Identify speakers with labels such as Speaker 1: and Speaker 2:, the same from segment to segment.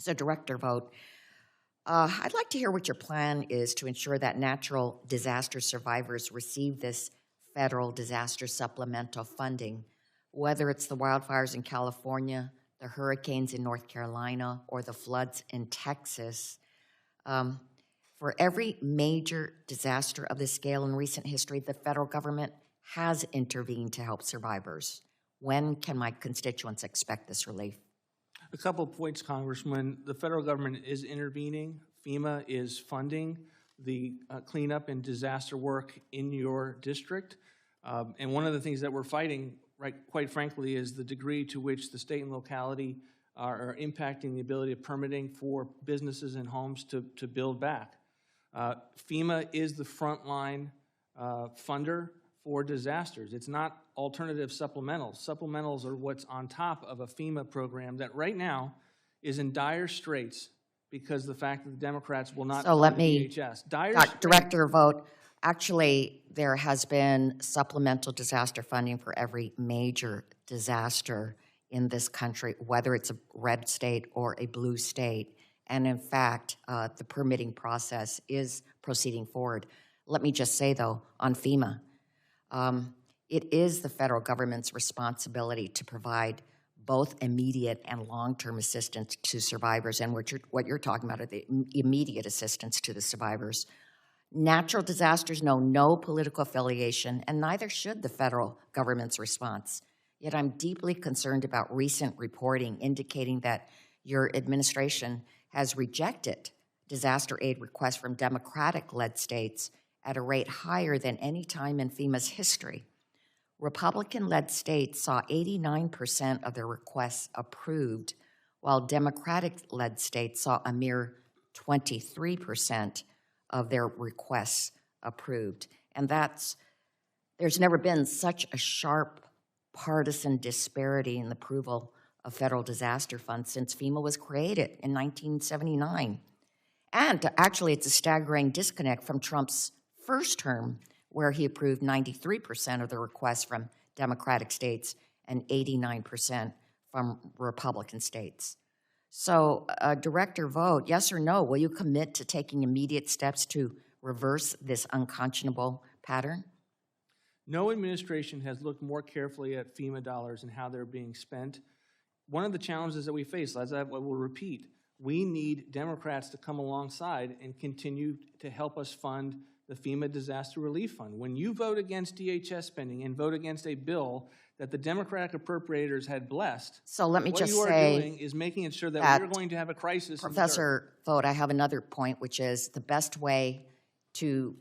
Speaker 1: So, Director Vogt, I'd like to hear what your plan is to ensure that natural disaster survivors receive this federal disaster supplemental funding, whether it's the wildfires in California, the hurricanes in North Carolina, or the floods in Texas. For every major disaster of this scale in recent history, the federal government has intervened to help survivors. When can my constituents expect this relief?
Speaker 2: A couple of points, Congressman. The federal government is intervening. FEMA is funding the cleanup and disaster work in your district. And one of the things that we're fighting, right, quite frankly, is the degree to which the state and locality are impacting the ability of permitting for businesses and homes to build back. FEMA is the frontline funder for disasters. It's not alternative supplementals. Supplementals are what's on top of a FEMA program that right now is in dire straits because of the fact that the Democrats will not fund DHS.
Speaker 1: Director Vogt, actually, there has been supplemental disaster funding for every major disaster in this country, whether it's a red state or a blue state. And in fact, the permitting process is proceeding forward. Let me just say, though, on FEMA, it is the federal government's responsibility to provide both immediate and long-term assistance to survivors, and what you're talking about are the immediate assistance to the survivors. Natural disasters know no political affiliation, and neither should the federal government's response. Yet I'm deeply concerned about recent reporting indicating that your administration has rejected disaster aid requests from Democratic-led states at a rate higher than any time in FEMA's history. Republican-led states saw 89% of their requests approved, while Democratic-led states saw a mere 23% of their requests approved. And there's never been such a sharp partisan disparity in the approval of federal disaster funds since FEMA was created in 1979. And actually, it's a staggering disconnect from Trump's first term, where he approved 93% of the requests from Democratic states and 89% from Republican states. So, Director Vogt, yes or no, will you commit to taking immediate steps to reverse this unconscionable pattern?
Speaker 2: No administration has looked more carefully at FEMA dollars and how they're being spent. One of the challenges that we face, as I will repeat, we need Democrats to come alongside and continue to help us fund the FEMA Disaster Relief Fund. When you vote against DHS spending and vote against a bill that the Democratic appropriators had blessed,
Speaker 1: so let me
Speaker 2: what
Speaker 1: just
Speaker 2: you are
Speaker 1: say
Speaker 2: doing is making it sure that we're going to have a crisis.
Speaker 1: Professor Vogt, I have another point, which is the best way to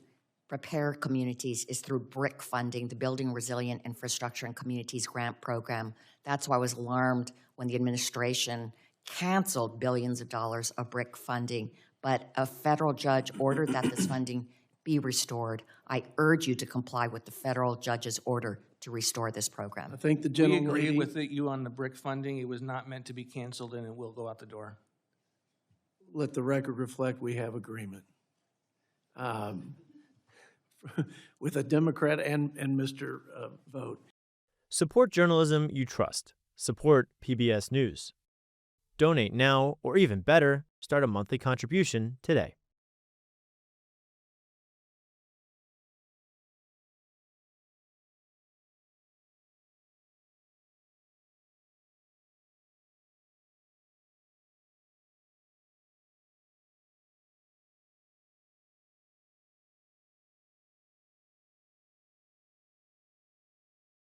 Speaker 1: prepare communities is through BRIC funding, the Building Resilient Infrastructure and Communities Grant Program. That's why I was alarmed when the administration canceled billions of dollars of BRIC funding, but a federal judge ordered that this funding be restored. I urge you to comply with the federal judge's order to restore this program.
Speaker 3: I think the
Speaker 2: We
Speaker 3: gentleman
Speaker 2: agree with you on the BRIC funding. It was not meant to be canceled, and it will go out the door.
Speaker 3: let the record reflect we have agreement with a Democrat and Mr. Vogt.
Speaker 4: Support journalism you trust. Support PBS News. Donate now, or even better, start a monthly contribution today.